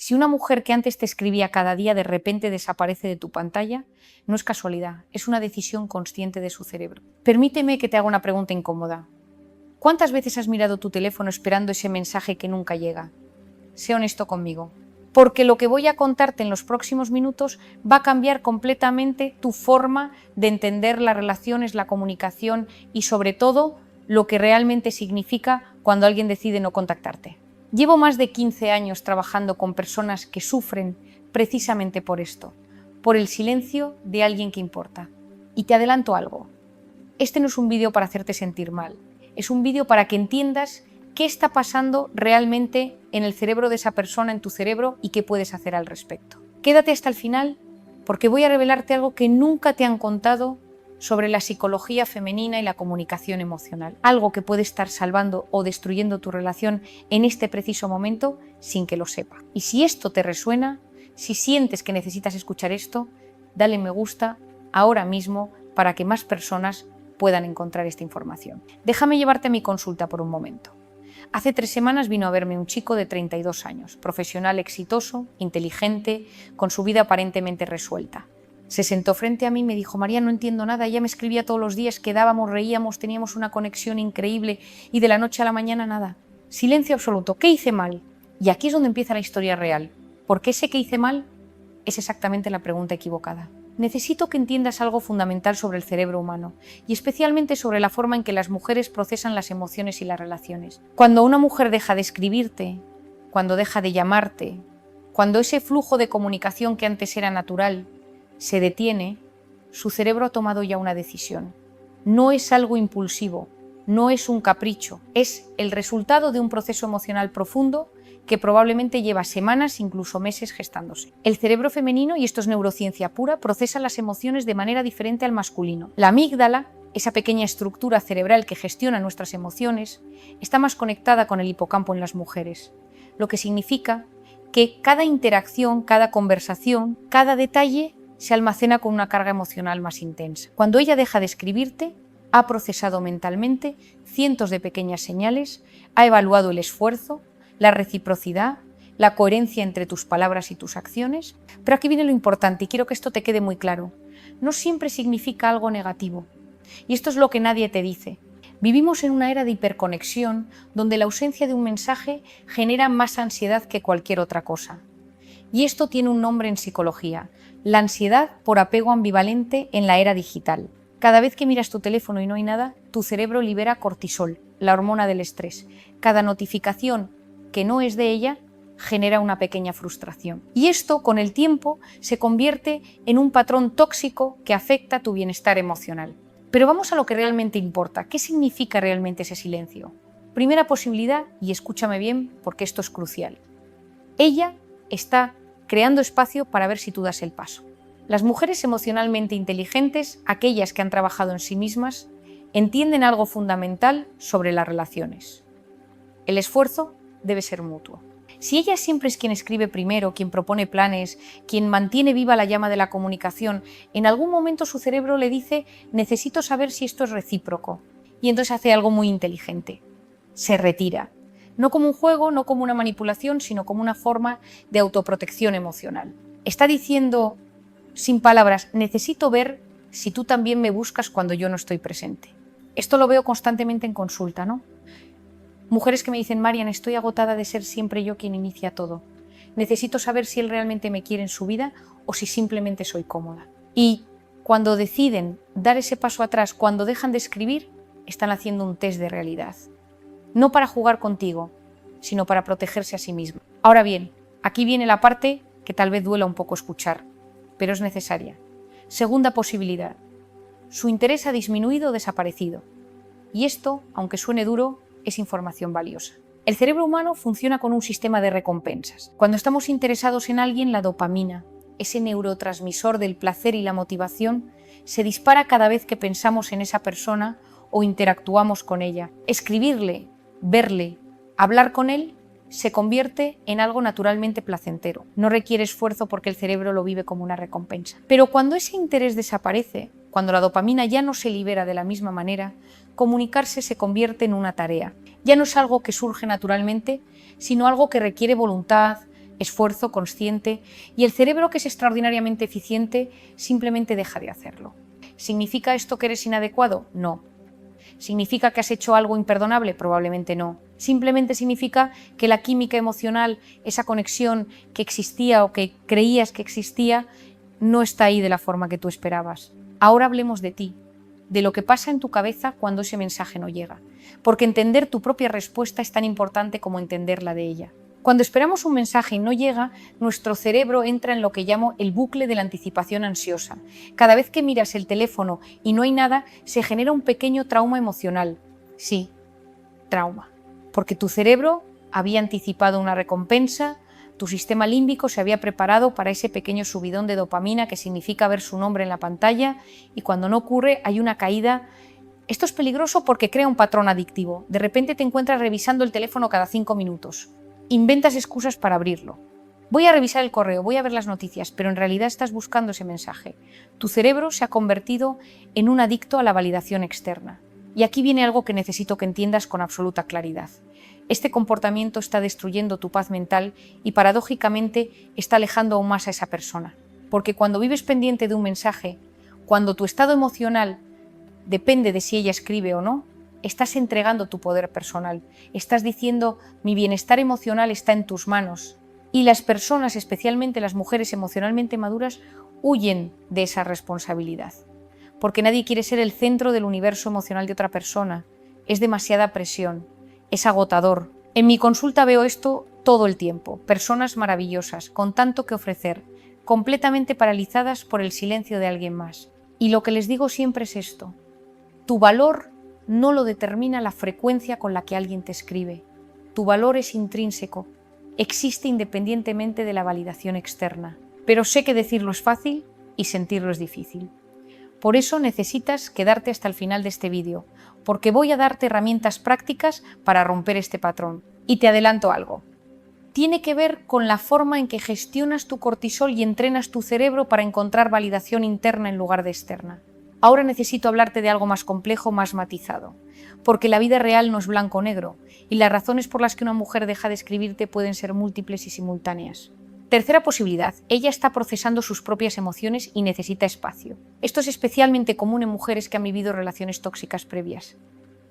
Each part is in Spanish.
Si una mujer que antes te escribía cada día de repente desaparece de tu pantalla, no es casualidad, es una decisión consciente de su cerebro. Permíteme que te haga una pregunta incómoda. ¿Cuántas veces has mirado tu teléfono esperando ese mensaje que nunca llega? Sé honesto conmigo, porque lo que voy a contarte en los próximos minutos va a cambiar completamente tu forma de entender las relaciones, la comunicación y sobre todo lo que realmente significa cuando alguien decide no contactarte. Llevo más de 15 años trabajando con personas que sufren precisamente por esto, por el silencio de alguien que importa. Y te adelanto algo, este no es un vídeo para hacerte sentir mal, es un vídeo para que entiendas qué está pasando realmente en el cerebro de esa persona, en tu cerebro, y qué puedes hacer al respecto. Quédate hasta el final porque voy a revelarte algo que nunca te han contado sobre la psicología femenina y la comunicación emocional. Algo que puede estar salvando o destruyendo tu relación en este preciso momento sin que lo sepa. Y si esto te resuena, si sientes que necesitas escuchar esto, dale me gusta ahora mismo para que más personas puedan encontrar esta información. Déjame llevarte a mi consulta por un momento. Hace 3 semanas vino a verme un chico de 32 años, profesional exitoso, inteligente, con su vida aparentemente resuelta. Se sentó frente a mí y me dijo: María, no entiendo nada, ella me escribía todos los días, quedábamos, reíamos, teníamos una conexión increíble y de la noche a la mañana nada. Silencio absoluto. ¿Qué hice mal? Y aquí es donde empieza la historia real. ¿Por qué sé que hice mal? Es exactamente la pregunta equivocada. Necesito que entiendas algo fundamental sobre el cerebro humano y especialmente sobre la forma en que las mujeres procesan las emociones y las relaciones. Cuando una mujer deja de escribirte, cuando deja de llamarte, cuando ese flujo de comunicación que antes era natural se detiene, su cerebro ha tomado ya una decisión. No es algo impulsivo, no es un capricho, es el resultado de un proceso emocional profundo que probablemente lleva semanas, incluso meses gestándose. El cerebro femenino, y esto es neurociencia pura, procesa las emociones de manera diferente al masculino. La amígdala, esa pequeña estructura cerebral que gestiona nuestras emociones, está más conectada con el hipocampo en las mujeres, lo que significa que cada interacción, cada conversación, cada detalle se almacena con una carga emocional más intensa. Cuando ella deja de escribirte, ha procesado mentalmente cientos de pequeñas señales, ha evaluado el esfuerzo, la reciprocidad, la coherencia entre tus palabras y tus acciones. Pero aquí viene lo importante y quiero que esto te quede muy claro. No siempre significa algo negativo. Y esto es lo que nadie te dice. Vivimos en una era de hiperconexión donde la ausencia de un mensaje genera más ansiedad que cualquier otra cosa. Y esto tiene un nombre en psicología, la ansiedad por apego ambivalente en la era digital. Cada vez que miras tu teléfono y no hay nada, tu cerebro libera cortisol, la hormona del estrés. Cada notificación que no es de ella genera una pequeña frustración. Y esto, con el tiempo, se convierte en un patrón tóxico que afecta tu bienestar emocional. Pero vamos a lo que realmente importa. ¿Qué significa realmente ese silencio? Primera posibilidad, y escúchame bien porque esto es crucial. Ella está creando espacio para ver si tú das el paso. Las mujeres emocionalmente inteligentes, aquellas que han trabajado en sí mismas, entienden algo fundamental sobre las relaciones. El esfuerzo debe ser mutuo. Si ella siempre es quien escribe primero, quien propone planes, quien mantiene viva la llama de la comunicación, en algún momento su cerebro le dice: necesito saber si esto es recíproco. Y entonces hace algo muy inteligente. Se retira. No como un juego, no como una manipulación, sino como una forma de autoprotección emocional. Está diciendo, sin palabras: necesito ver si tú también me buscas cuando yo no estoy presente. Esto lo veo constantemente en consulta, ¿no? Mujeres que me dicen: Marian, estoy agotada de ser siempre yo quien inicia todo. Necesito saber si él realmente me quiere en su vida o si simplemente soy cómoda. Y cuando deciden dar ese paso atrás, cuando dejan de escribir, están haciendo un test de realidad. No para jugar contigo, sino para protegerse a sí misma. Ahora bien, aquí viene la parte que tal vez duela un poco escuchar, pero es necesaria. Segunda posibilidad. Su interés ha disminuido o desaparecido. Y esto, aunque suene duro, es información valiosa. El cerebro humano funciona con un sistema de recompensas. Cuando estamos interesados en alguien, la dopamina, ese neurotransmisor del placer y la motivación, se dispara cada vez que pensamos en esa persona o interactuamos con ella. Escribirle, verle, hablar con él se convierte en algo naturalmente placentero. No requiere esfuerzo porque el cerebro lo vive como una recompensa. Pero cuando ese interés desaparece, cuando la dopamina ya no se libera de la misma manera, comunicarse se convierte en una tarea. Ya no es algo que surge naturalmente, sino algo que requiere voluntad, esfuerzo consciente, y el cerebro, que es extraordinariamente eficiente, simplemente deja de hacerlo. ¿Significa esto que eres inadecuado? No. ¿Significa que has hecho algo imperdonable? Probablemente no. Simplemente significa que la química emocional, esa conexión que existía o que creías que existía, no está ahí de la forma que tú esperabas. Ahora hablemos de ti, de lo que pasa en tu cabeza cuando ese mensaje no llega, porque entender tu propia respuesta es tan importante como entender la de ella. Cuando esperamos un mensaje y no llega, nuestro cerebro entra en lo que llamo el bucle de la anticipación ansiosa. Cada vez que miras el teléfono y no hay nada, se genera un pequeño trauma emocional. Sí, trauma. Porque tu cerebro había anticipado una recompensa, tu sistema límbico se había preparado para ese pequeño subidón de dopamina que significa ver su nombre en la pantalla, y cuando no ocurre hay una caída. Esto es peligroso porque crea un patrón adictivo. De repente te encuentras revisando el teléfono cada 5 minutos. Inventas excusas para abrirlo. Voy a revisar el correo, voy a ver las noticias, pero en realidad estás buscando ese mensaje. Tu cerebro se ha convertido en un adicto a la validación externa. Y aquí viene algo que necesito que entiendas con absoluta claridad. Este comportamiento está destruyendo tu paz mental y, paradójicamente, está alejando aún más a esa persona. Porque cuando vives pendiente de un mensaje, cuando tu estado emocional depende de si ella escribe o no, estás entregando tu poder personal. Estás diciendo: mi bienestar emocional está en tus manos. Y las personas, especialmente las mujeres emocionalmente maduras, huyen de esa responsabilidad. Porque nadie quiere ser el centro del universo emocional de otra persona. Es demasiada presión. Es agotador. En mi consulta veo esto todo el tiempo. Personas maravillosas, con tanto que ofrecer, completamente paralizadas por el silencio de alguien más. Y lo que les digo siempre es esto: tu valor no lo determina la frecuencia con la que alguien te escribe. Tu valor es intrínseco, existe independientemente de la validación externa. Pero sé que decirlo es fácil y sentirlo es difícil. Por eso necesitas quedarte hasta el final de este vídeo, porque voy a darte herramientas prácticas para romper este patrón. Y te adelanto algo. Tiene que ver con la forma en que gestionas tu cortisol y entrenas tu cerebro para encontrar validación interna en lugar de externa. Ahora necesito hablarte de algo más complejo, más matizado, porque la vida real no es blanco o negro, y las razones por las que una mujer deja de escribirte pueden ser múltiples y simultáneas. Tercera posibilidad: ella está procesando sus propias emociones y necesita espacio. Esto es especialmente común en mujeres que han vivido relaciones tóxicas previas,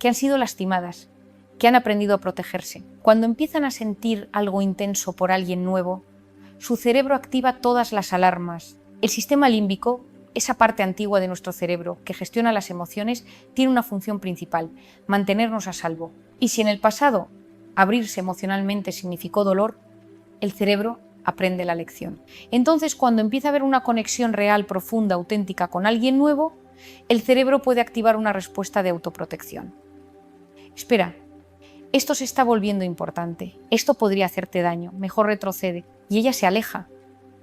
que han sido lastimadas, que han aprendido a protegerse. Cuando empiezan a sentir algo intenso por alguien nuevo, su cerebro activa todas las alarmas. El sistema límbico, esa parte antigua de nuestro cerebro que gestiona las emociones, tiene una función principal: mantenernos a salvo. Y si en el pasado abrirse emocionalmente significó dolor, el cerebro aprende la lección. Entonces, cuando empieza a haber una conexión real, profunda, auténtica con alguien nuevo, el cerebro puede activar una respuesta de autoprotección. Espera, esto se está volviendo importante, esto podría hacerte daño, mejor retrocede. Y ella se aleja,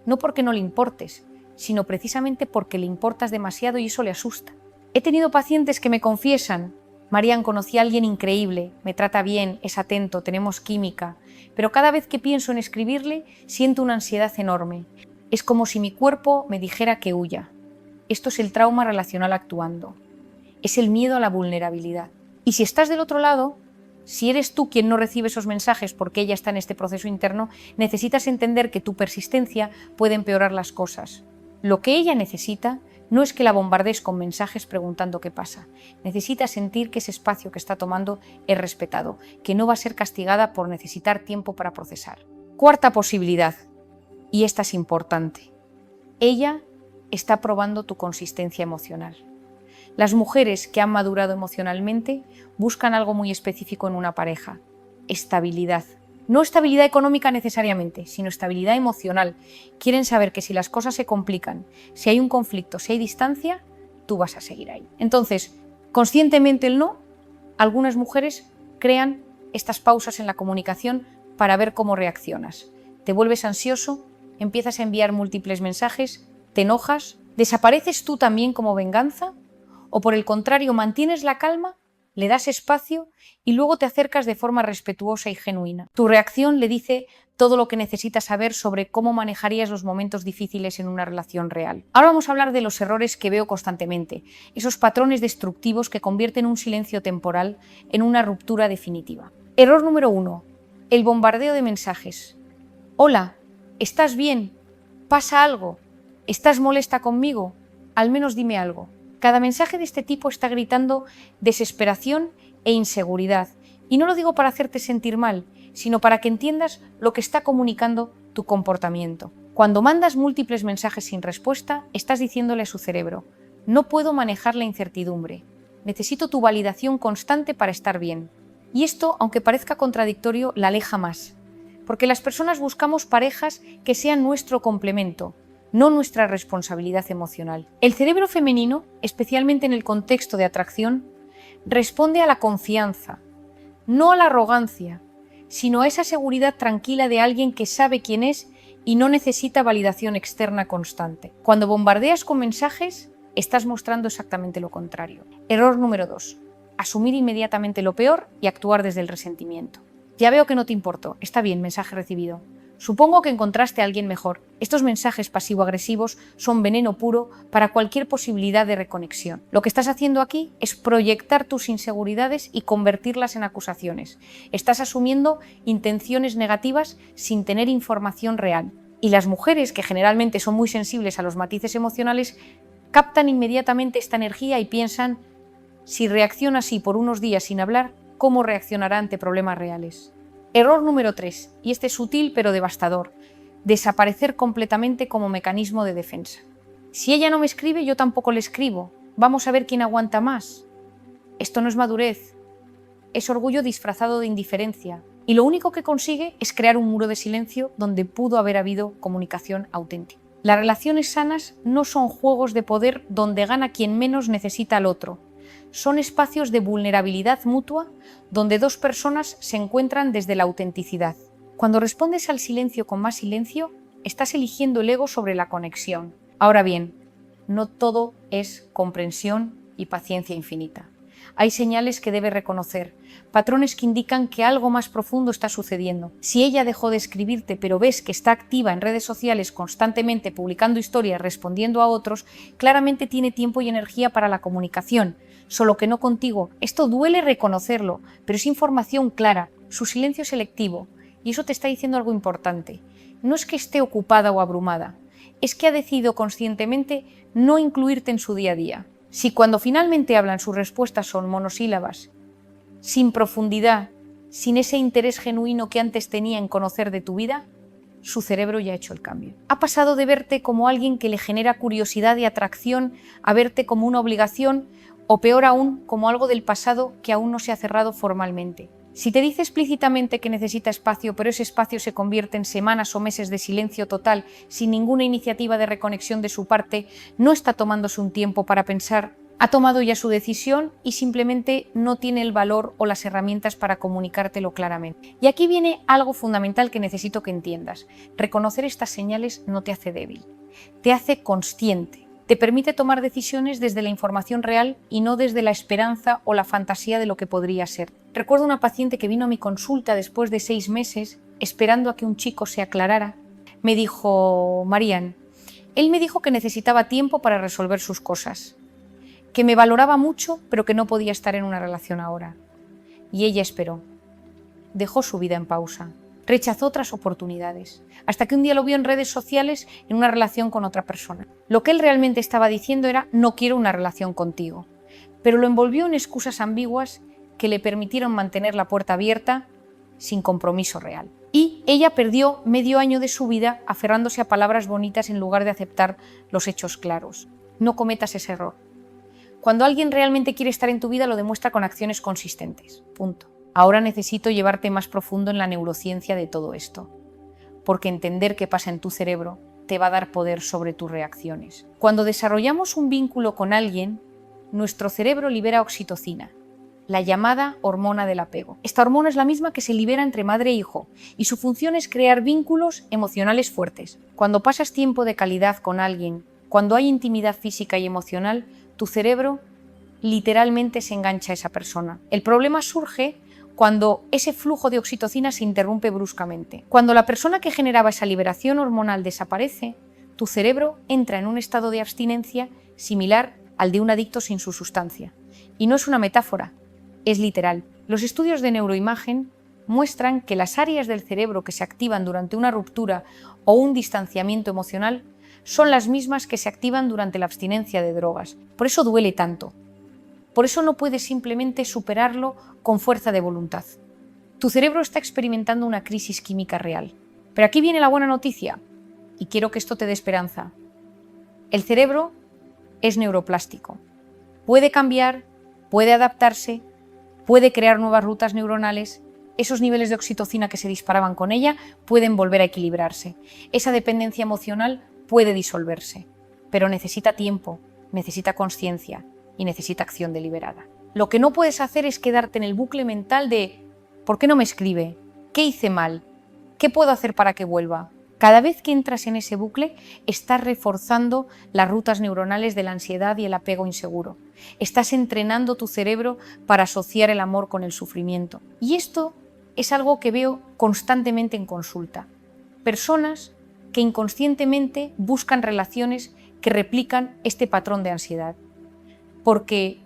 no porque no le importes, sino precisamente porque le importas demasiado y eso le asusta. He tenido pacientes que me confiesan: Marian, conocí a alguien increíble, me trata bien, es atento, tenemos química, pero cada vez que pienso en escribirle siento una ansiedad enorme. Es como si mi cuerpo me dijera que huya. Esto es el trauma relacional actuando. Es el miedo a la vulnerabilidad. Y si estás del otro lado, si eres tú quien no recibe esos mensajes porque ella está en este proceso interno, necesitas entender que tu persistencia puede empeorar las cosas. Lo que ella necesita no es que la bombardees con mensajes preguntando qué pasa. Necesita sentir que ese espacio que está tomando es respetado, que no va a ser castigada por necesitar tiempo para procesar. Cuarta posibilidad, y esta es importante: ella está probando tu consistencia emocional. Las mujeres que han madurado emocionalmente buscan algo muy específico en una pareja: estabilidad. No estabilidad económica necesariamente, sino estabilidad emocional. Quieren saber que si las cosas se complican, si hay un conflicto, si hay distancia, tú vas a seguir ahí. Entonces, conscientemente el no, algunas mujeres crean estas pausas en la comunicación para ver cómo reaccionas. Te vuelves ansioso, empiezas a enviar múltiples mensajes, te enojas, ¿desapareces tú también como venganza? ¿O por el contrario, mantienes la calma, le das espacio y luego te acercas de forma respetuosa y genuina? Tu reacción le dice todo lo que necesitas saber sobre cómo manejarías los momentos difíciles en una relación real. Ahora vamos a hablar de los errores que veo constantemente, esos patrones destructivos que convierten un silencio temporal en una ruptura definitiva. Error número 1: el bombardeo de mensajes. Hola, ¿Estás bien? ¿Pasa algo? ¿Estás molesta conmigo? Al menos dime algo. Cada mensaje de este tipo está gritando desesperación e inseguridad. Y no lo digo para hacerte sentir mal, sino para que entiendas lo que está comunicando tu comportamiento. Cuando mandas múltiples mensajes sin respuesta, estás diciéndole a su cerebro: no puedo manejar la incertidumbre. Necesito tu validación constante para estar bien. Y esto, aunque parezca contradictorio, la aleja más. Porque las personas buscamos parejas que sean nuestro complemento, no nuestra responsabilidad emocional. El cerebro femenino, especialmente en el contexto de atracción, responde a la confianza, no a la arrogancia, sino a esa seguridad tranquila de alguien que sabe quién es y no necesita validación externa constante. Cuando bombardeas con mensajes, estás mostrando exactamente lo contrario. Error número 2. Asumir inmediatamente lo peor y actuar desde el resentimiento. Ya veo que no te importó. Está bien, mensaje recibido. Supongo que encontraste a alguien mejor. Estos mensajes pasivo-agresivos son veneno puro para cualquier posibilidad de reconexión. Lo que estás haciendo aquí es proyectar tus inseguridades y convertirlas en acusaciones. Estás asumiendo intenciones negativas sin tener información real. Y las mujeres, que generalmente son muy sensibles a los matices emocionales, captan inmediatamente esta energía y piensan: si reacciona así por unos días sin hablar, ¿cómo reaccionará ante problemas reales? Error número 3, y este es sutil pero devastador: desaparecer completamente como mecanismo de defensa. Si ella no me escribe, yo tampoco le escribo. Vamos a ver quién aguanta más. Esto no es madurez, es orgullo disfrazado de indiferencia, y lo único que consigue es crear un muro de silencio donde pudo haber habido comunicación auténtica. Las relaciones sanas no son juegos de poder donde gana quien menos necesita al otro. Son espacios de vulnerabilidad mutua donde dos personas se encuentran desde la autenticidad. Cuando respondes al silencio con más silencio, estás eligiendo el ego sobre la conexión. Ahora bien, no todo es comprensión y paciencia infinita. Hay señales que debes reconocer, patrones que indican que algo más profundo está sucediendo. Si ella dejó de escribirte, pero ves que está activa en redes sociales constantemente publicando historias, respondiendo a otros, claramente tiene tiempo y energía para la comunicación, solo que no contigo. Esto duele reconocerlo, pero es información clara. Su silencio es selectivo, y eso te está diciendo algo importante. No es que esté ocupada o abrumada, es que ha decidido conscientemente no incluirte en su día a día. Si cuando finalmente hablan sus respuestas son monosílabas, sin profundidad, sin ese interés genuino que antes tenía en conocer de tu vida, su cerebro ya ha hecho el cambio. Ha pasado de verte como alguien que le genera curiosidad y atracción a verte como una obligación, o peor aún, como algo del pasado que aún no se ha cerrado formalmente. Si te dice explícitamente que necesita espacio, pero ese espacio se convierte en semanas o meses de silencio total, sin ninguna iniciativa de reconexión de su parte, no está tomándose un tiempo para pensar, ha tomado ya su decisión y simplemente no tiene el valor o las herramientas para comunicártelo claramente. Y aquí viene algo fundamental que necesito que entiendas. Reconocer estas señales no te hace débil, te hace consciente. Te permite tomar decisiones desde la información real y no desde la esperanza o la fantasía de lo que podría ser. Recuerdo una paciente que vino a mi consulta después de 6 meses, esperando a que un chico se aclarara. Me dijo: Marian, él me dijo que necesitaba tiempo para resolver sus cosas, que me valoraba mucho, pero que no podía estar en una relación ahora. Y ella esperó. Dejó su vida en pausa. Rechazó otras oportunidades, hasta que un día lo vio en redes sociales en una relación con otra persona. Lo que él realmente estaba diciendo era: no quiero una relación contigo, pero lo envolvió en excusas ambiguas que le permitieron mantener la puerta abierta sin compromiso real. Y ella perdió medio año de su vida aferrándose a palabras bonitas en lugar de aceptar los hechos claros. No cometas ese error. Cuando alguien realmente quiere estar en tu vida, lo demuestra con acciones consistentes. Punto. Ahora necesito llevarte más profundo en la neurociencia de todo esto, porque entender qué pasa en tu cerebro te va a dar poder sobre tus reacciones. Cuando desarrollamos un vínculo con alguien, nuestro cerebro libera oxitocina, la llamada hormona del apego. Esta hormona es la misma que se libera entre madre e hijo, y su función es crear vínculos emocionales fuertes. Cuando pasas tiempo de calidad con alguien, cuando hay intimidad física y emocional, tu cerebro literalmente se engancha a esa persona. El problema surge cuando ese flujo de oxitocina se interrumpe bruscamente. Cuando la persona que generaba esa liberación hormonal desaparece, tu cerebro entra en un estado de abstinencia similar al de un adicto sin su sustancia. Y no es una metáfora, es literal. Los estudios de neuroimagen muestran que las áreas del cerebro que se activan durante una ruptura o un distanciamiento emocional son las mismas que se activan durante la abstinencia de drogas. Por eso duele tanto. Por eso no puedes simplemente superarlo con fuerza de voluntad. Tu cerebro está experimentando una crisis química real. Pero aquí viene la buena noticia, y quiero que esto te dé esperanza. El cerebro es neuroplástico. Puede cambiar, puede adaptarse, puede crear nuevas rutas neuronales. Esos niveles de oxitocina que se disparaban con ella pueden volver a equilibrarse. Esa dependencia emocional puede disolverse, pero necesita tiempo, necesita conciencia y necesita acción deliberada. Lo que no puedes hacer es quedarte en el bucle mental de ¿por qué no me escribe? ¿Qué hice mal? ¿Qué puedo hacer para que vuelva? Cada vez que entras en ese bucle, estás reforzando las rutas neuronales de la ansiedad y el apego inseguro. Estás entrenando tu cerebro para asociar el amor con el sufrimiento. Y esto es algo que veo constantemente en consulta. Personas que inconscientemente buscan relaciones que replican este patrón de ansiedad, porque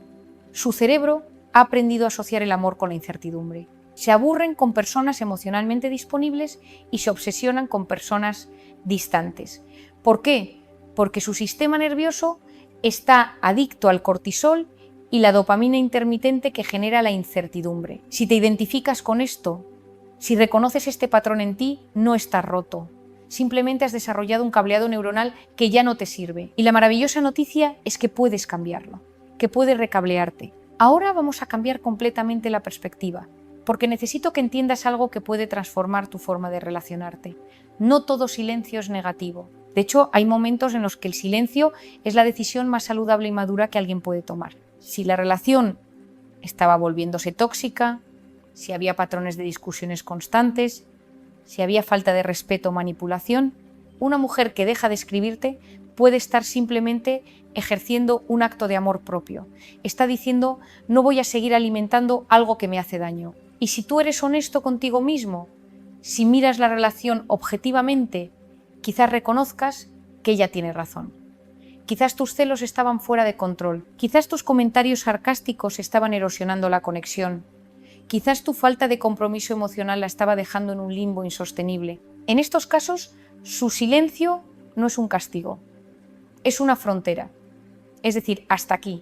su cerebro ha aprendido a asociar el amor con la incertidumbre. Se aburren con personas emocionalmente disponibles y se obsesionan con personas distantes. ¿Por qué? Porque su sistema nervioso está adicto al cortisol y la dopamina intermitente que genera la incertidumbre. Si te identificas con esto, si reconoces este patrón en ti, no estás roto. Simplemente has desarrollado un cableado neuronal que ya no te sirve. Y la maravillosa noticia es que puedes cambiarlo, que puedes recablearte. Ahora vamos a cambiar completamente la perspectiva, porque necesito que entiendas algo que puede transformar tu forma de relacionarte. No todo silencio es negativo. De hecho, hay momentos en los que el silencio es la decisión más saludable y madura que alguien puede tomar. Si la relación estaba volviéndose tóxica, si había patrones de discusiones constantes, si había falta de respeto o manipulación, una mujer que deja de escribirte puede estar simplemente ejerciendo un acto de amor propio. Está diciendo, no voy a seguir alimentando algo que me hace daño. Y si tú eres honesto contigo mismo, si miras la relación objetivamente, quizás reconozcas que ella tiene razón. Quizás tus celos estaban fuera de control. Quizás tus comentarios sarcásticos estaban erosionando la conexión. Quizás tu falta de compromiso emocional la estaba dejando en un limbo insostenible. En estos casos, su silencio no es un castigo, es una frontera. Es decir, hasta aquí.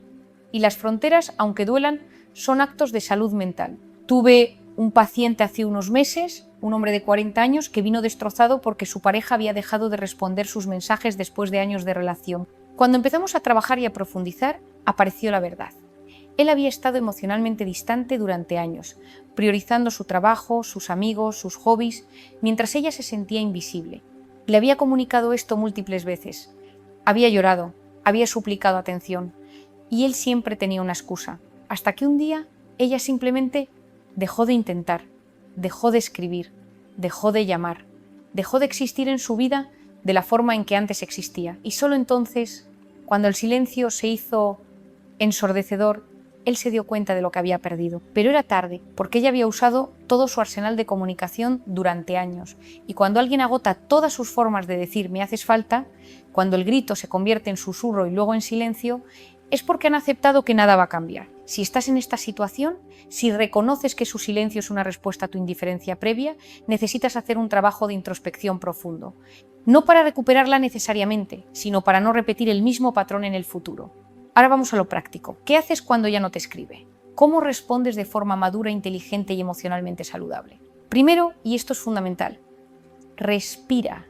Y las fronteras, aunque duelan, son actos de salud mental. Tuve un paciente hace unos meses, un hombre de 40 años, que vino destrozado porque su pareja había dejado de responder sus mensajes después de años de relación. Cuando empezamos a trabajar y a profundizar, apareció la verdad. Él había estado emocionalmente distante durante años, priorizando su trabajo, sus amigos, sus hobbies, mientras ella se sentía invisible. Le había comunicado esto múltiples veces. Había llorado, había suplicado atención, y él siempre tenía una excusa, hasta que un día ella simplemente dejó de intentar, dejó de escribir, dejó de llamar, dejó de existir en su vida de la forma en que antes existía. Y solo entonces, cuando el silencio se hizo ensordecedor, él se dio cuenta de lo que había perdido. Pero era tarde, porque ella había usado todo su arsenal de comunicación durante años. Y cuando alguien agota todas sus formas de decir me haces falta, cuando el grito se convierte en susurro y luego en silencio, es porque han aceptado que nada va a cambiar. Si estás en esta situación, si reconoces que su silencio es una respuesta a tu indiferencia previa, necesitas hacer un trabajo de introspección profundo. No para recuperarla necesariamente, sino para no repetir el mismo patrón en el futuro. Ahora vamos a lo práctico. ¿Qué haces cuando ya no te escribe? ¿Cómo respondes de forma madura, inteligente y emocionalmente saludable? Primero, y esto es fundamental, respira.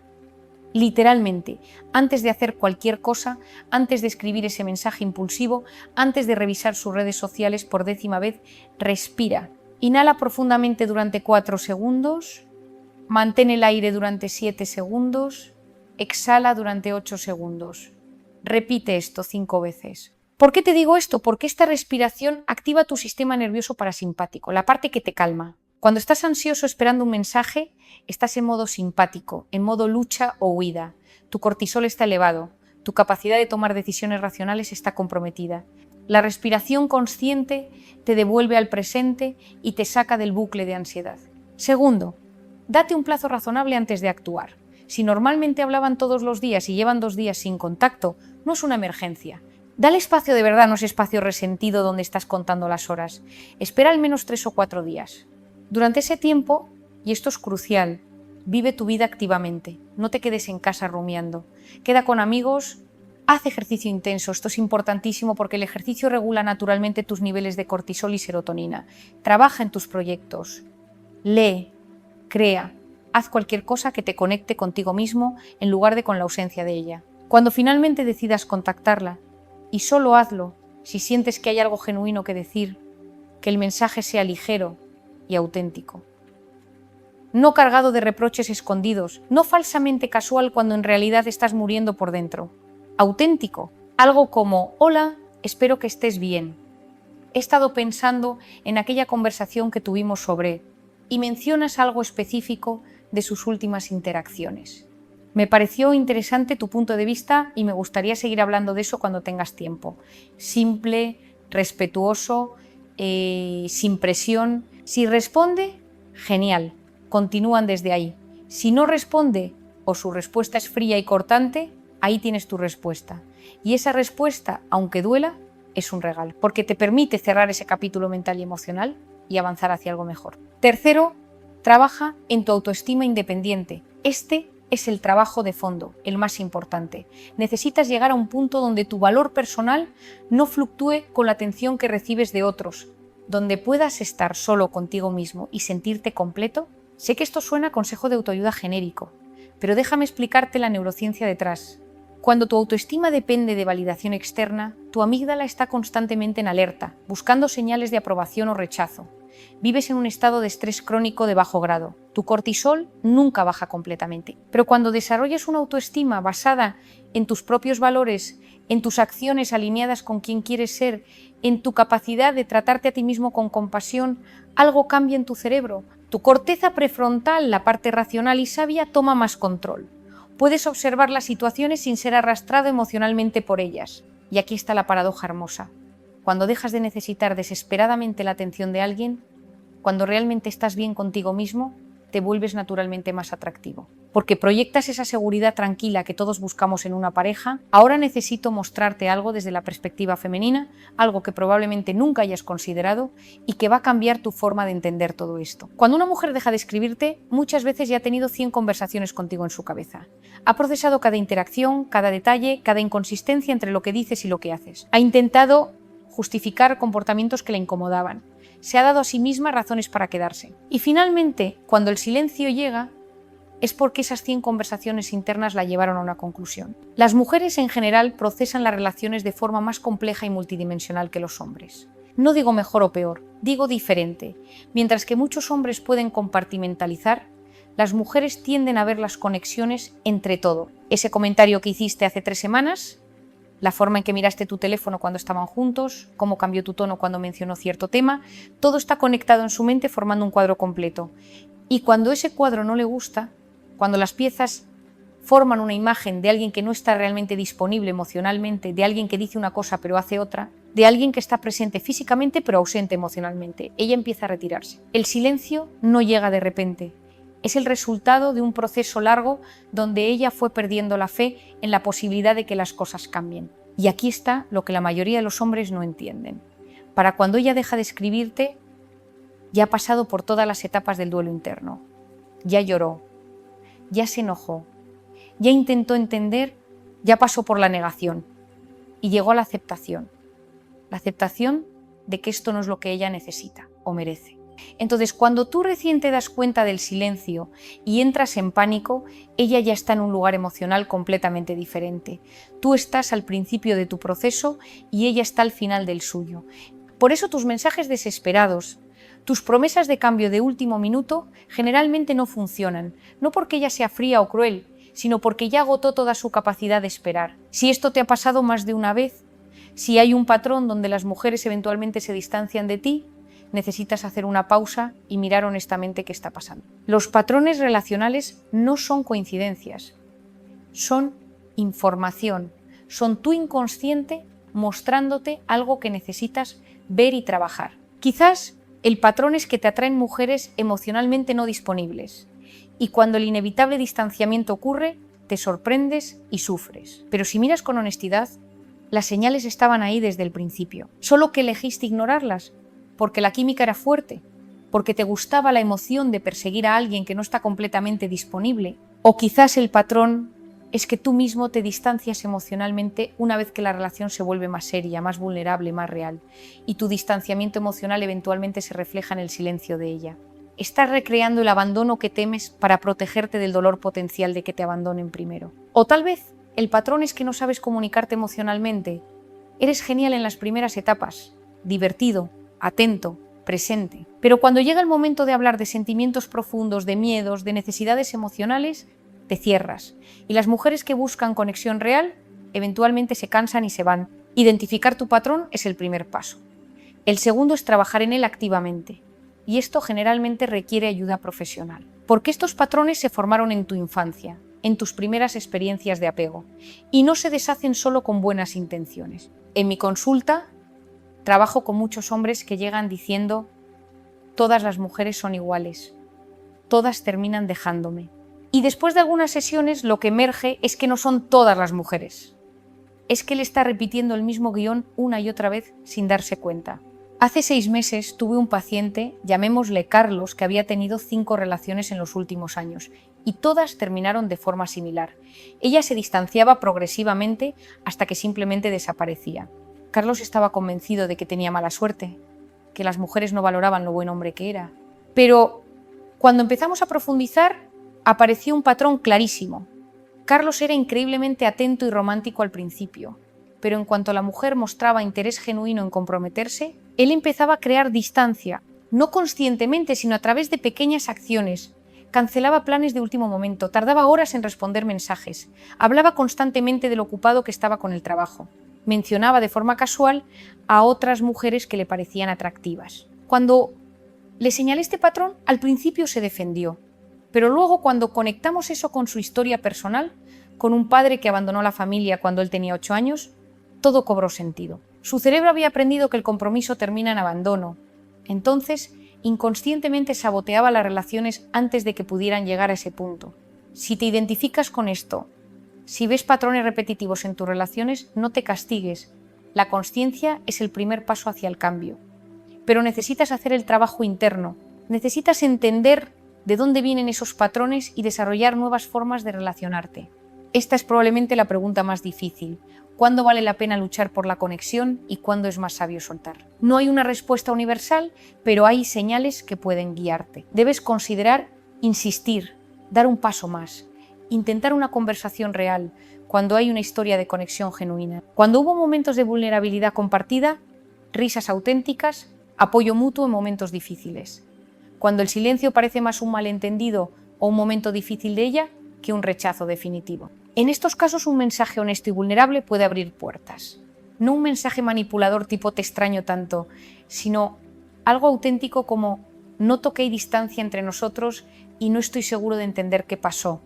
Literalmente, antes de hacer cualquier cosa, antes de escribir ese mensaje impulsivo, antes de revisar sus redes sociales por 10ª vez, respira. Inhala profundamente durante 4 segundos, mantén el aire durante 7 segundos, exhala durante 8 segundos. Repite esto 5 veces. ¿Por qué te digo esto? Porque esta respiración activa tu sistema nervioso parasimpático, la parte que te calma. Cuando estás ansioso esperando un mensaje, estás en modo simpático, en modo lucha o huida. Tu cortisol está elevado, tu capacidad de tomar decisiones racionales está comprometida. La respiración consciente te devuelve al presente y te saca del bucle de ansiedad. Segundo, date un plazo razonable antes de actuar. Si normalmente hablaban todos los días y llevan 2 días sin contacto, no es una emergencia. Dale espacio de verdad, no es espacio resentido donde estás contando las horas. Espera al menos 3 o 4 días. Durante ese tiempo, y esto es crucial, vive tu vida activamente, no te quedes en casa rumiando. Queda con amigos, haz ejercicio intenso, esto es importantísimo porque el ejercicio regula naturalmente tus niveles de cortisol y serotonina. Trabaja en tus proyectos, lee, crea, haz cualquier cosa que te conecte contigo mismo en lugar de con la ausencia de ella. Cuando finalmente decidas contactarla, y solo hazlo si sientes que hay algo genuino que decir, que el mensaje sea ligero y auténtico. No cargado de reproches escondidos, no falsamente casual cuando en realidad estás muriendo por dentro. Auténtico, algo como: hola, espero que estés bien. He estado pensando en aquella conversación que tuvimos sobre, y mencionas algo específico de sus últimas interacciones. Me pareció interesante tu punto de vista y me gustaría seguir hablando de eso cuando tengas tiempo. Simple, respetuoso, sin presión. Si responde, genial, continúan desde ahí. Si no responde o su respuesta es fría y cortante, ahí tienes tu respuesta. Y esa respuesta, aunque duela, es un regalo, porque te permite cerrar ese capítulo mental y emocional y avanzar hacia algo mejor. Tercero, trabaja en tu autoestima independiente. Este es el trabajo de fondo, el más importante. Necesitas llegar a un punto donde tu valor personal no fluctúe con la atención que recibes de otros, donde puedas estar solo contigo mismo y sentirte completo. Sé que esto suena a consejo de autoayuda genérico, pero déjame explicarte la neurociencia detrás. Cuando tu autoestima depende de validación externa, tu amígdala está constantemente en alerta, buscando señales de aprobación o rechazo. Vives en un estado de estrés crónico de bajo grado. Tu cortisol nunca baja completamente. Pero cuando desarrollas una autoestima basada en tus propios valores, en tus acciones alineadas con quien quieres ser, en tu capacidad de tratarte a ti mismo con compasión, algo cambia en tu cerebro. Tu corteza prefrontal, la parte racional y sabia, toma más control. Puedes observar las situaciones sin ser arrastrado emocionalmente por ellas. Y aquí está la paradoja hermosa. Cuando dejas de necesitar desesperadamente la atención de alguien, cuando realmente estás bien contigo mismo, te vuelves naturalmente más atractivo. Porque proyectas esa seguridad tranquila que todos buscamos en una pareja. Ahora necesito mostrarte algo desde la perspectiva femenina, algo que probablemente nunca hayas considerado y que va a cambiar tu forma de entender todo esto. Cuando una mujer deja de escribirte, muchas veces ya ha tenido 100 conversaciones contigo en su cabeza. Ha procesado cada interacción, cada detalle, cada inconsistencia entre lo que dices y lo que haces. Ha intentado justificar comportamientos que le incomodaban. Se ha dado a sí misma razones para quedarse. Y finalmente, cuando el silencio llega, es porque esas 100 conversaciones internas la llevaron a una conclusión. Las mujeres en general procesan las relaciones de forma más compleja y multidimensional que los hombres. No digo mejor o peor, digo diferente. Mientras que muchos hombres pueden compartimentalizar, las mujeres tienden a ver las conexiones entre todo. Ese comentario que hiciste hace 3 semanas, la forma en que miraste tu teléfono cuando estaban juntos, cómo cambió tu tono cuando mencionó cierto tema, todo está conectado en su mente formando un cuadro completo. Y cuando ese cuadro no le gusta, cuando las piezas forman una imagen de alguien que no está realmente disponible emocionalmente, de alguien que dice una cosa pero hace otra, de alguien que está presente físicamente pero ausente emocionalmente, ella empieza a retirarse. El silencio no llega de repente. Es el resultado de un proceso largo donde ella fue perdiendo la fe en la posibilidad de que las cosas cambien. Y aquí está lo que la mayoría de los hombres no entienden. Para cuando ella deja de escribirte, ya ha pasado por todas las etapas del duelo interno. Ya lloró, ya se enojó, ya intentó entender, ya pasó por la negación y llegó a la aceptación. La aceptación de que esto no es lo que ella necesita o merece. Entonces, cuando tú recién te das cuenta del silencio y entras en pánico, ella ya está en un lugar emocional completamente diferente. Tú estás al principio de tu proceso y ella está al final del suyo. Por eso tus mensajes desesperados, tus promesas de cambio de último minuto generalmente no funcionan, no porque ella sea fría o cruel, sino porque ya agotó toda su capacidad de esperar. Si esto te ha pasado más de una vez, si hay un patrón donde las mujeres eventualmente se distancian de ti, necesitas hacer una pausa y mirar honestamente qué está pasando. Los patrones relacionales no son coincidencias, son información, son tu inconsciente mostrándote algo que necesitas ver y trabajar. Quizás el patrón es que te atraen mujeres emocionalmente no disponibles y cuando el inevitable distanciamiento ocurre, te sorprendes y sufres. Pero si miras con honestidad, las señales estaban ahí desde el principio, solo que elegiste ignorarlas porque la química era fuerte, porque te gustaba la emoción de perseguir a alguien que no está completamente disponible. O quizás el patrón es que tú mismo te distancias emocionalmente una vez que la relación se vuelve más seria, más vulnerable, más real, y tu distanciamiento emocional eventualmente se refleja en el silencio de ella. Estás recreando el abandono que temes para protegerte del dolor potencial de que te abandonen primero. O tal vez el patrón es que no sabes comunicarte emocionalmente. Eres genial en las primeras etapas, divertido, atento, presente. Pero cuando llega el momento de hablar de sentimientos profundos, de miedos, de necesidades emocionales, te cierras. Y las mujeres que buscan conexión real eventualmente se cansan y se van. Identificar tu patrón es el primer paso. El segundo es trabajar en él activamente. Y esto generalmente requiere ayuda profesional. Porque estos patrones se formaron en tu infancia, en tus primeras experiencias de apego, y no se deshacen solo con buenas intenciones. En mi consulta trabajo con muchos hombres que llegan diciendo: todas las mujeres son iguales, todas terminan dejándome. Y después de algunas sesiones lo que emerge es que no son todas las mujeres. Es que él está repitiendo el mismo guión una y otra vez sin darse cuenta. Hace 6 meses tuve un paciente, llamémosle Carlos, que había tenido 5 relaciones en los últimos años y todas terminaron de forma similar. Ella se distanciaba progresivamente hasta que simplemente desaparecía. Carlos estaba convencido de que tenía mala suerte, que las mujeres no valoraban lo buen hombre que era. Pero cuando empezamos a profundizar, apareció un patrón clarísimo. Carlos era increíblemente atento y romántico al principio, pero en cuanto la mujer mostraba interés genuino en comprometerse, él empezaba a crear distancia, no conscientemente, sino a través de pequeñas acciones. Cancelaba planes de último momento, tardaba horas en responder mensajes, hablaba constantemente de lo ocupado que estaba con el trabajo. Mencionaba de forma casual a otras mujeres que le parecían atractivas. Cuando le señalé este patrón, al principio se defendió, pero luego cuando conectamos eso con su historia personal, con un padre que abandonó la familia cuando él tenía 8 años, todo cobró sentido. Su cerebro había aprendido que el compromiso termina en abandono. Entonces, inconscientemente saboteaba las relaciones antes de que pudieran llegar a ese punto. Si te identificas con esto, si ves patrones repetitivos en tus relaciones, no te castigues. La consciencia es el primer paso hacia el cambio. Pero necesitas hacer el trabajo interno. Necesitas entender de dónde vienen esos patrones y desarrollar nuevas formas de relacionarte. Esta es probablemente la pregunta más difícil. ¿Cuándo vale la pena luchar por la conexión y cuándo es más sabio soltar? No hay una respuesta universal, pero hay señales que pueden guiarte. Debes considerar insistir, dar un paso más, intentar una conversación real cuando hay una historia de conexión genuina. Cuando hubo momentos de vulnerabilidad compartida, risas auténticas, apoyo mutuo en momentos difíciles. Cuando el silencio parece más un malentendido o un momento difícil de ella que un rechazo definitivo. En estos casos, un mensaje honesto y vulnerable puede abrir puertas. No un mensaje manipulador tipo "te extraño tanto", sino algo auténtico como "noto que hay distancia entre nosotros y no estoy seguro de entender qué pasó".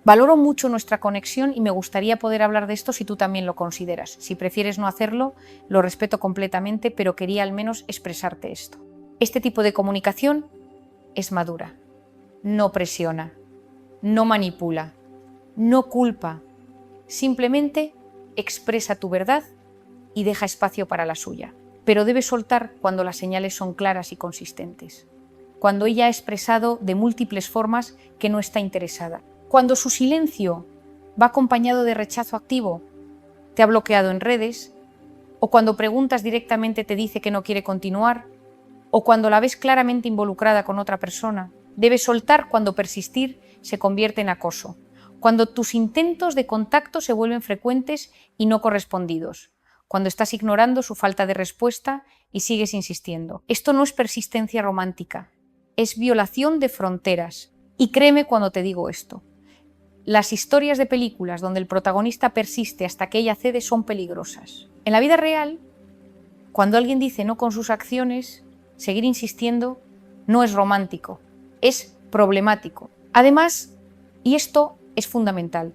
Valoro mucho nuestra conexión y me gustaría poder hablar de esto si tú también lo consideras. Si prefieres no hacerlo, lo respeto completamente, pero quería al menos expresarte esto. Este tipo de comunicación es madura, no presiona, no manipula, no culpa, simplemente expresa tu verdad y deja espacio para la suya. Pero debes soltar cuando las señales son claras y consistentes, cuando ella ha expresado de múltiples formas que no está interesada, cuando su silencio va acompañado de rechazo activo, te ha bloqueado en redes, o cuando preguntas directamente te dice que no quiere continuar, o cuando la ves claramente involucrada con otra persona. Debes soltar cuando persistir se convierte en acoso, cuando tus intentos de contacto se vuelven frecuentes y no correspondidos, cuando estás ignorando su falta de respuesta y sigues insistiendo. Esto no es persistencia romántica, es violación de fronteras. Y créeme cuando te digo esto. Las historias de películas donde el protagonista persiste hasta que ella cede son peligrosas. En la vida real, cuando alguien dice no con sus acciones, seguir insistiendo no es romántico, es problemático. Además, y esto es fundamental,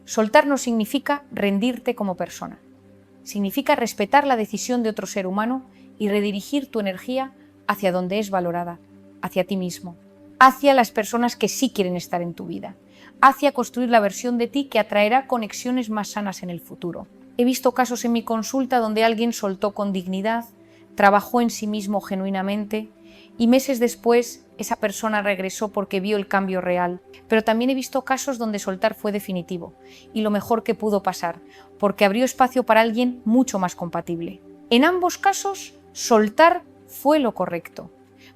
soltar no significa rendirte como persona. Significa respetar la decisión de otro ser humano y redirigir tu energía hacia donde es valorada, hacia ti mismo, hacia las personas que sí quieren estar en tu vida, hacia construir la versión de ti que atraerá conexiones más sanas en el futuro. He visto casos en mi consulta donde alguien soltó con dignidad, trabajó en sí mismo genuinamente y meses después esa persona regresó porque vio el cambio real. Pero también he visto casos donde soltar fue definitivo y lo mejor que pudo pasar, porque abrió espacio para alguien mucho más compatible. En ambos casos, soltar fue lo correcto,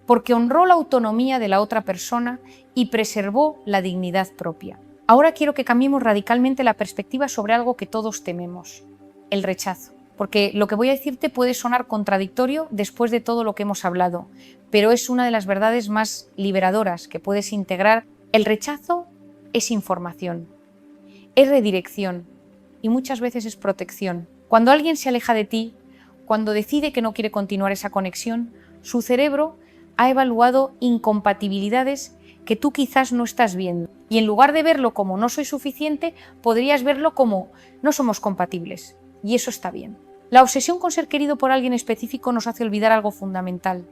porque honró la autonomía de la otra persona y preservó la dignidad propia. Ahora quiero que cambiemos radicalmente la perspectiva sobre algo que todos tememos, el rechazo. Porque lo que voy a decirte puede sonar contradictorio después de todo lo que hemos hablado, pero es una de las verdades más liberadoras que puedes integrar. El rechazo es información, es redirección y muchas veces es protección. Cuando alguien se aleja de ti, cuando decide que no quiere continuar esa conexión, su cerebro ha evaluado incompatibilidades que tú quizás no estás viendo. Y en lugar de verlo como no soy suficiente, podrías verlo como no somos compatibles. Y eso está bien. La obsesión con ser querido por alguien específico nos hace olvidar algo fundamental.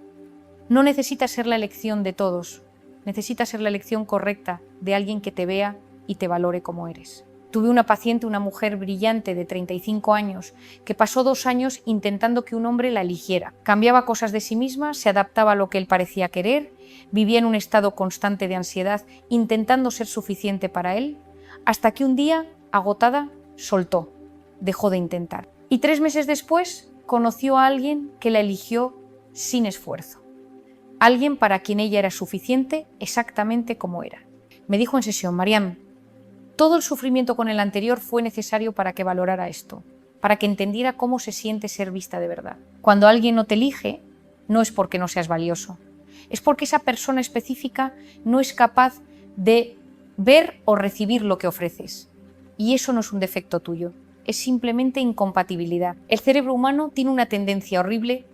No necesitas ser la elección de todos, necesitas ser la elección correcta de alguien que te vea y te valore como eres. Tuve una paciente, una mujer brillante de 35 años, que pasó 2 años intentando que un hombre la eligiera. Cambiaba cosas de sí misma, se adaptaba a lo que él parecía querer, vivía en un estado constante de ansiedad, intentando ser suficiente para él, hasta que un día, agotada, soltó, dejó de intentar. Y 3 meses después conoció a alguien que la eligió sin esfuerzo. Alguien para quien ella era suficiente exactamente como era. Me dijo en sesión: Mariam, todo el sufrimiento con el anterior fue necesario para que valorara esto, para que entendiera cómo se siente ser vista de verdad. Cuando alguien no te elige, no es porque no seas valioso, es porque esa persona específica no es capaz de ver o recibir lo que ofreces. Y eso no es un defecto tuyo. Es simplemente incompatibilidad. El cerebro humano tiene una tendencia horrible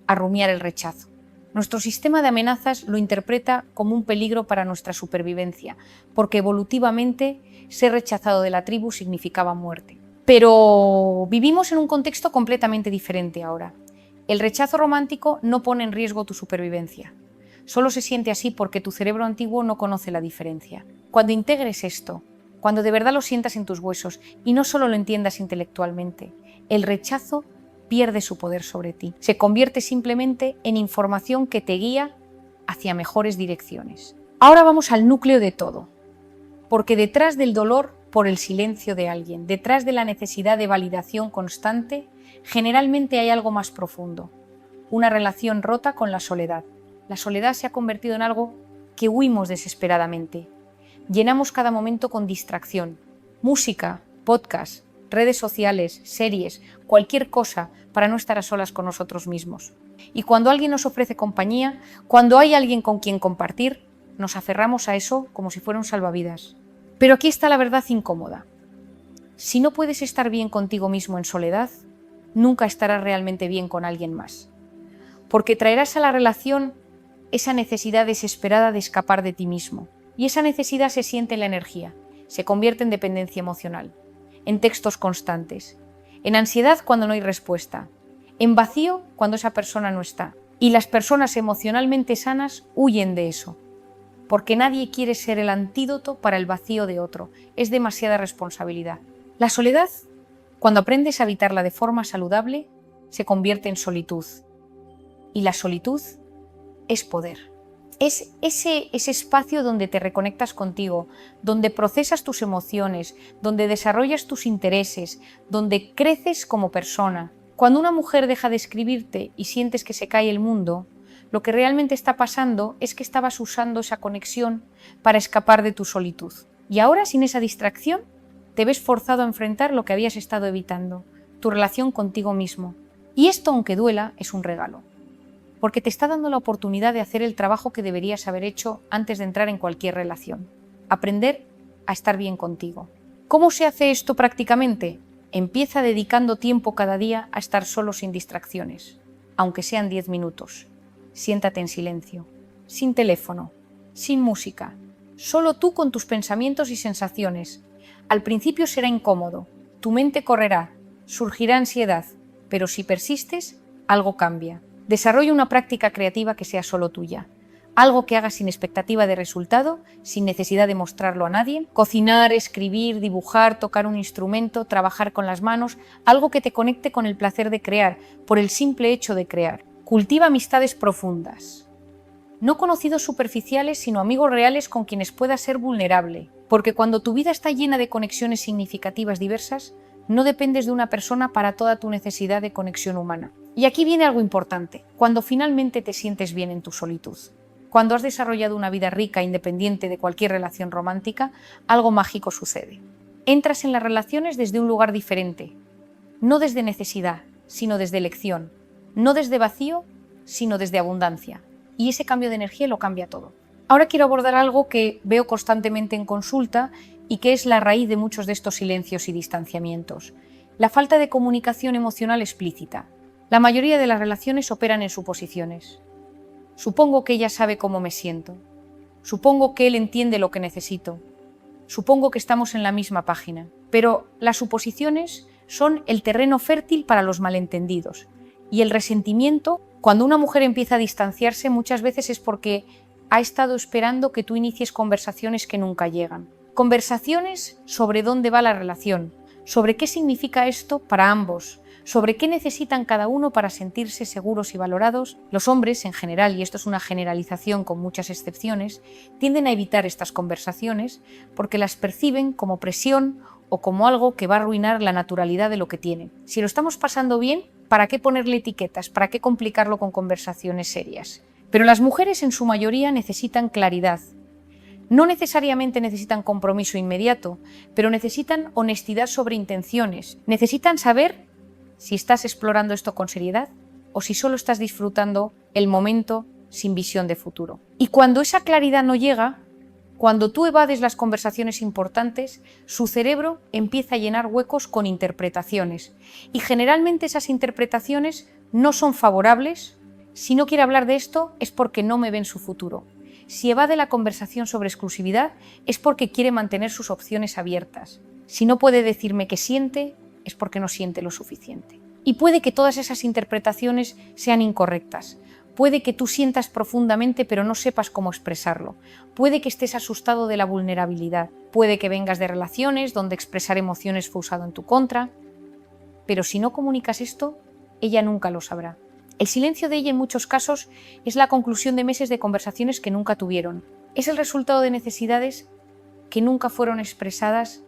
a rumiar el rechazo. Nuestro sistema de amenazas lo interpreta como un peligro para nuestra supervivencia, porque evolutivamente ser rechazado de la tribu significaba muerte. Pero vivimos en un contexto completamente diferente ahora. El rechazo romántico no pone en riesgo tu supervivencia. Solo se siente así porque tu cerebro antiguo no conoce la diferencia. Cuando integres esto, cuando de verdad lo sientas en tus huesos y no solo lo entiendas intelectualmente, el rechazo pierde su poder sobre ti. Se convierte simplemente en información que te guía hacia mejores direcciones. Ahora vamos al núcleo de todo, porque detrás del dolor por el silencio de alguien, detrás de la necesidad de validación constante, generalmente hay algo más profundo, una relación rota con la soledad. La soledad se ha convertido en algo que huimos desesperadamente. Llenamos cada momento con distracción, música, podcast, redes sociales, series, cualquier cosa para no estar a solas con nosotros mismos. Y cuando alguien nos ofrece compañía, cuando hay alguien con quien compartir, nos aferramos a eso como si fuera un salvavidas. Pero aquí está la verdad incómoda. Si no puedes estar bien contigo mismo en soledad, nunca estarás realmente bien con alguien más. Porque traerás a la relación esa necesidad desesperada de escapar de ti mismo. Y esa necesidad se siente en la energía, se convierte en dependencia emocional, en textos constantes, en ansiedad cuando no hay respuesta, en vacío cuando esa persona no está. Y las personas emocionalmente sanas huyen de eso, porque nadie quiere ser el antídoto para el vacío de otro, es demasiada responsabilidad. La soledad, cuando aprendes a habitarla de forma saludable, se convierte en solitud. Y la solitud es poder. Es ese espacio donde te reconectas contigo, donde procesas tus emociones, donde desarrollas tus intereses, donde creces como persona. Cuando una mujer deja de escribirte y sientes que se cae el mundo, lo que realmente está pasando es que estabas usando esa conexión para escapar de tu solitud. Y ahora, sin esa distracción, te ves forzado a enfrentar lo que habías estado evitando, tu relación contigo mismo. Y esto, aunque duela, es un regalo, porque te está dando la oportunidad de hacer el trabajo que deberías haber hecho antes de entrar en cualquier relación. Aprender a estar bien contigo. ¿Cómo se hace esto prácticamente? Empieza dedicando tiempo cada día a estar solo sin distracciones, aunque sean 10 minutos. Siéntate en silencio, sin teléfono, sin música, solo tú con tus pensamientos y sensaciones. Al principio será incómodo, tu mente correrá, surgirá ansiedad, pero si persistes, algo cambia. Desarrolla una práctica creativa que sea solo tuya. Algo que hagas sin expectativa de resultado, sin necesidad de mostrarlo a nadie. Cocinar, escribir, dibujar, tocar un instrumento, trabajar con las manos. Algo que te conecte con el placer de crear, por el simple hecho de crear. Cultiva amistades profundas. No conocidos superficiales, sino amigos reales con quienes puedas ser vulnerable. Porque cuando tu vida está llena de conexiones significativas diversas, no dependes de una persona para toda tu necesidad de conexión humana. Y aquí viene algo importante. Cuando finalmente te sientes bien en tu solitud, cuando has desarrollado una vida rica, independiente de cualquier relación romántica, algo mágico sucede. Entras en las relaciones desde un lugar diferente, no desde necesidad, sino desde elección, no desde vacío, sino desde abundancia. Y ese cambio de energía lo cambia todo. Ahora quiero abordar algo que veo constantemente en consulta y que es la raíz de muchos de estos silencios y distanciamientos: la falta de comunicación emocional explícita. La mayoría de las relaciones operan en suposiciones. Supongo que ella sabe cómo me siento. Supongo que él entiende lo que necesito. Supongo que estamos en la misma página. Pero las suposiciones son el terreno fértil para los malentendidos. Y el resentimiento, cuando una mujer empieza a distanciarse, muchas veces es porque ha estado esperando que tú inicies conversaciones que nunca llegan. Conversaciones sobre dónde va la relación, sobre qué significa esto para ambos, sobre qué necesitan cada uno para sentirse seguros y valorados. Los hombres, en general, y esto es una generalización con muchas excepciones, tienden a evitar estas conversaciones porque las perciben como presión o como algo que va a arruinar la naturalidad de lo que tienen. Si lo estamos pasando bien, ¿para qué ponerle etiquetas? ¿Para qué complicarlo con conversaciones serias? Pero las mujeres en su mayoría necesitan claridad. No necesariamente necesitan compromiso inmediato, pero necesitan honestidad sobre intenciones. Necesitan saber si estás explorando esto con seriedad o si solo estás disfrutando el momento sin visión de futuro. Y cuando esa claridad no llega, cuando tú evades las conversaciones importantes, su cerebro empieza a llenar huecos con interpretaciones. Y generalmente esas interpretaciones no son favorables. Si no quiere hablar de esto es porque no me ve en su futuro. Si evade la conversación sobre exclusividad es porque quiere mantener sus opciones abiertas. Si no puede decirme qué siente, es porque no siente lo suficiente. Y puede que todas esas interpretaciones sean incorrectas. Puede que tú sientas profundamente pero no sepas cómo expresarlo. Puede que estés asustado de la vulnerabilidad. Puede que vengas de relaciones donde expresar emociones fue usado en tu contra. Pero si no comunicas esto, ella nunca lo sabrá. El silencio de ella en muchos casos es la conclusión de meses de conversaciones que nunca tuvieron. Es el resultado de necesidades que nunca fueron expresadas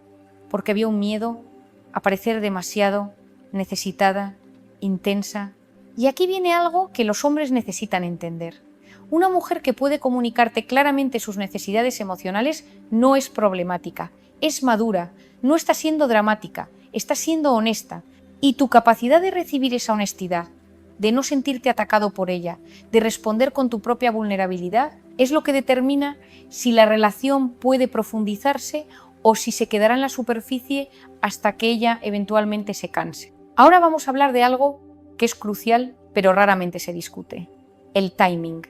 porque había un miedo a parecer demasiado necesitada, intensa. Y aquí viene algo que los hombres necesitan entender. Una mujer que puede comunicarte claramente sus necesidades emocionales no es problemática, es madura, no está siendo dramática, está siendo honesta. Y tu capacidad de recibir esa honestidad, de no sentirte atacado por ella, de responder con tu propia vulnerabilidad, es lo que determina si la relación puede profundizarse o si se quedará en la superficie hasta que ella eventualmente se canse. Ahora vamos a hablar de algo que es crucial, pero raramente se discute: el timing.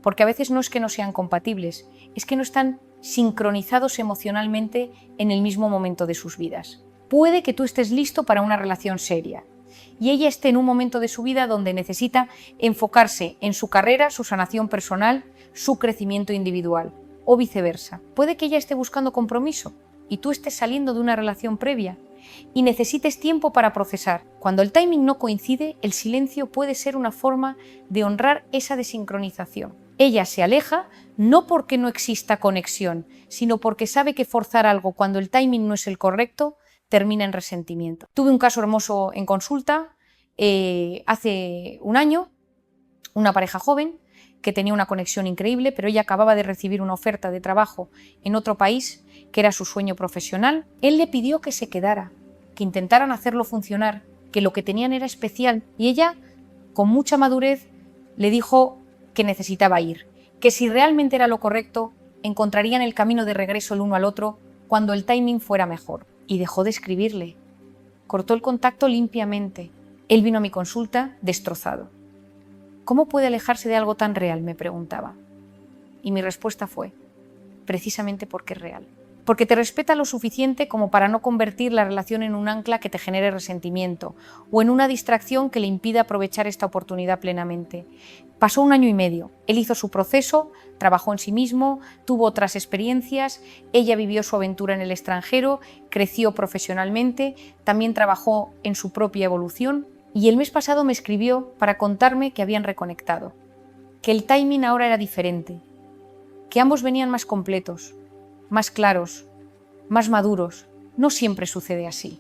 Porque a veces no es que no sean compatibles, es que no están sincronizados emocionalmente en el mismo momento de sus vidas. Puede que tú estés listo para una relación seria y ella esté en un momento de su vida donde necesita enfocarse en su carrera, su sanación personal, su crecimiento individual, o viceversa. Puede que ella esté buscando compromiso y tú estés saliendo de una relación previa y necesites tiempo para procesar. Cuando el timing no coincide, el silencio puede ser una forma de honrar esa desincronización. Ella se aleja no porque no exista conexión, sino porque sabe que forzar algo cuando el timing no es el correcto termina en resentimiento. Tuve un caso hermoso en consulta hace un año, una pareja joven que tenía una conexión increíble, pero ella acababa de recibir una oferta de trabajo en otro país que era su sueño profesional. Él le pidió que se quedara, que intentaran hacerlo funcionar, que lo que tenían era especial, y ella, con mucha madurez, le dijo que necesitaba ir, que si realmente era lo correcto, encontrarían el camino de regreso el uno al otro cuando el timing fuera mejor. Y dejó de escribirle. Cortó el contacto limpiamente. Él vino a mi consulta destrozado. ¿Cómo puede alejarse de algo tan real?, me preguntaba. Y mi respuesta fue: precisamente porque es real. Porque te respeta lo suficiente como para no convertir la relación en un ancla que te genere resentimiento o en una distracción que le impida aprovechar esta oportunidad plenamente. Pasó 1 año y medio. Él hizo su proceso, trabajó en sí mismo, tuvo otras experiencias, ella vivió su aventura en el extranjero, creció profesionalmente, también trabajó en su propia evolución y el mes pasado me escribió para contarme que habían reconectado. que el timing ahora era diferente, que ambos venían más completos, más claros, más maduros. No siempre sucede así.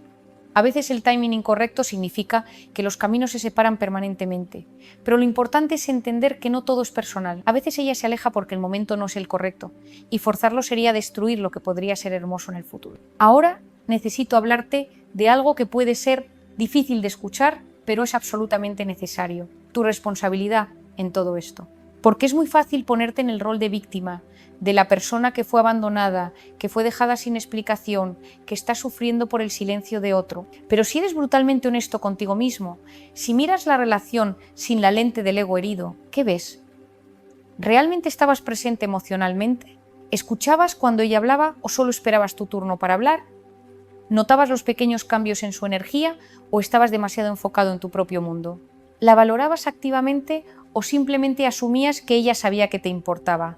A veces el timing incorrecto significa que los caminos se separan permanentemente, pero lo importante es entender que no todo es personal. A veces ella se aleja porque el momento no es el correcto, y forzarlo sería destruir lo que podría ser hermoso en el futuro. Ahora necesito hablarte de algo que puede ser difícil de escuchar, pero es absolutamente necesario: tu responsabilidad en todo esto. Porque es muy fácil ponerte en el rol de víctima, de la persona que fue abandonada, que fue dejada sin explicación, que está sufriendo por el silencio de otro. Pero si eres brutalmente honesto contigo mismo, si miras la relación sin la lente del ego herido, ¿qué ves? ¿Realmente estabas presente emocionalmente? ¿Escuchabas cuando ella hablaba o solo esperabas tu turno para hablar? ¿Notabas los pequeños cambios en su energía o estabas demasiado enfocado en tu propio mundo? ¿La valorabas activamente o simplemente asumías que ella sabía que te importaba?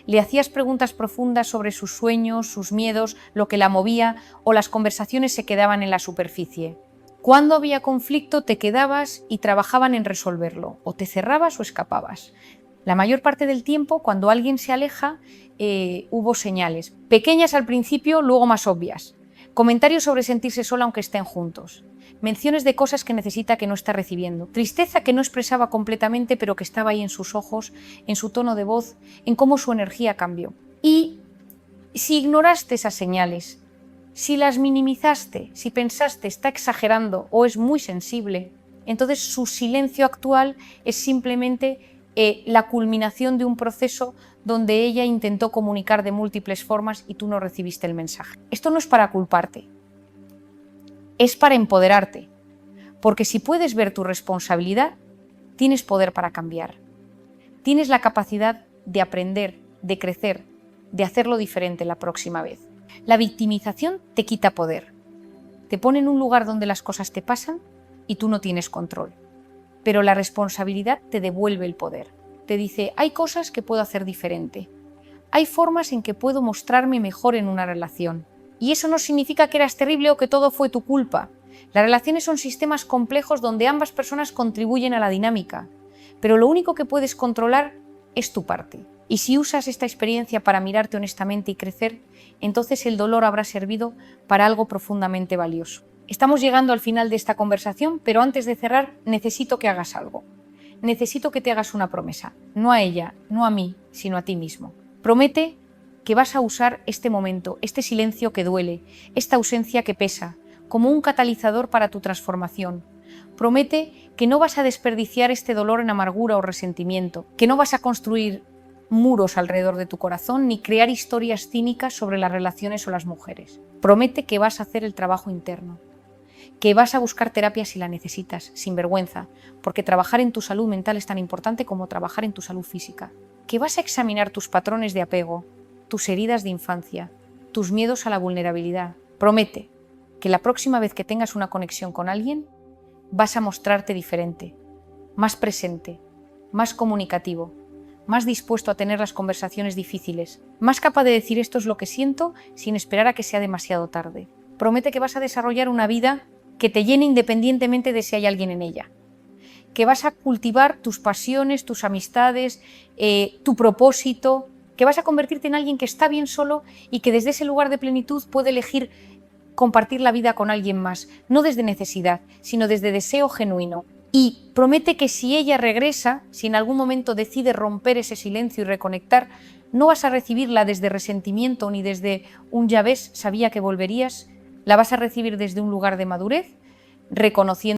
¿Le hacías preguntas profundas sobre sus sueños, sus miedos, lo que la movía, o las conversaciones se quedaban en la superficie? Cuando había conflicto te quedabas y trabajaban en resolverlo, o te cerrabas o escapabas. La mayor parte del tiempo, cuando alguien se aleja, hubo señales, pequeñas al principio, luego más obvias. Comentarios sobre sentirse sola aunque estén juntos. Menciones de cosas que necesita que no está recibiendo. Tristeza que no expresaba completamente, pero que estaba ahí en sus ojos, en su tono de voz, en cómo su energía cambió. Y si ignoraste esas señales, si las minimizaste, si pensaste está exagerando o es muy sensible, entonces su silencio actual es simplemente la culminación de un proceso donde ella intentó comunicar de múltiples formas y tú no recibiste el mensaje. Esto no es para culparte, es para empoderarte, porque si puedes ver tu responsabilidad, tienes poder para cambiar. Tienes la capacidad de aprender, de crecer, de hacerlo diferente la próxima vez. La victimización te quita poder, te pone en un lugar donde las cosas te pasan y tú no tienes control. Pero la responsabilidad te devuelve el poder. Te dice, hay cosas que puedo hacer diferente. Hay formas en que puedo mostrarme mejor en una relación. Y eso no significa que eras terrible o que todo fue tu culpa. Las relaciones son sistemas complejos donde ambas personas contribuyen a la dinámica. Pero lo único que puedes controlar es tu parte. Y si usas esta experiencia para mirarte honestamente y crecer, entonces el dolor habrá servido para algo profundamente valioso. Estamos llegando al final de esta conversación, pero antes de cerrar necesito que hagas algo. Necesito que te hagas una promesa, no a ella, no a mí, sino a ti mismo. Promete que vas a usar este momento, este silencio que duele, esta ausencia que pesa, como un catalizador para tu transformación. Promete que no vas a desperdiciar este dolor en amargura o resentimiento, que no vas a construir muros alrededor de tu corazón ni crear historias cínicas sobre las relaciones o las mujeres. Promete que vas a hacer el trabajo interno, que vas a buscar terapia si la necesitas, sin vergüenza, porque trabajar en tu salud mental es tan importante como trabajar en tu salud física. Que vas a examinar tus patrones de apego, tus heridas de infancia, tus miedos a la vulnerabilidad. Promete que la próxima vez que tengas una conexión con alguien, vas a mostrarte diferente, más presente, más comunicativo, más dispuesto a tener las conversaciones difíciles, más capaz de decir esto es lo que siento sin esperar a que sea demasiado tarde. Promete que vas a desarrollar una vida que te llene independientemente de si hay alguien en ella, que vas a cultivar tus pasiones, tus amistades, tu propósito, que vas a convertirte en alguien que está bien solo y que desde ese lugar de plenitud puede elegir compartir la vida con alguien más, no desde necesidad, sino desde deseo genuino. Y promete que si ella regresa, si en algún momento decide romper ese silencio y reconectar, no vas a recibirla desde resentimiento ni desde un ya ves, sabía que volverías, la vas a recibir desde un lugar de madurez, reconociendo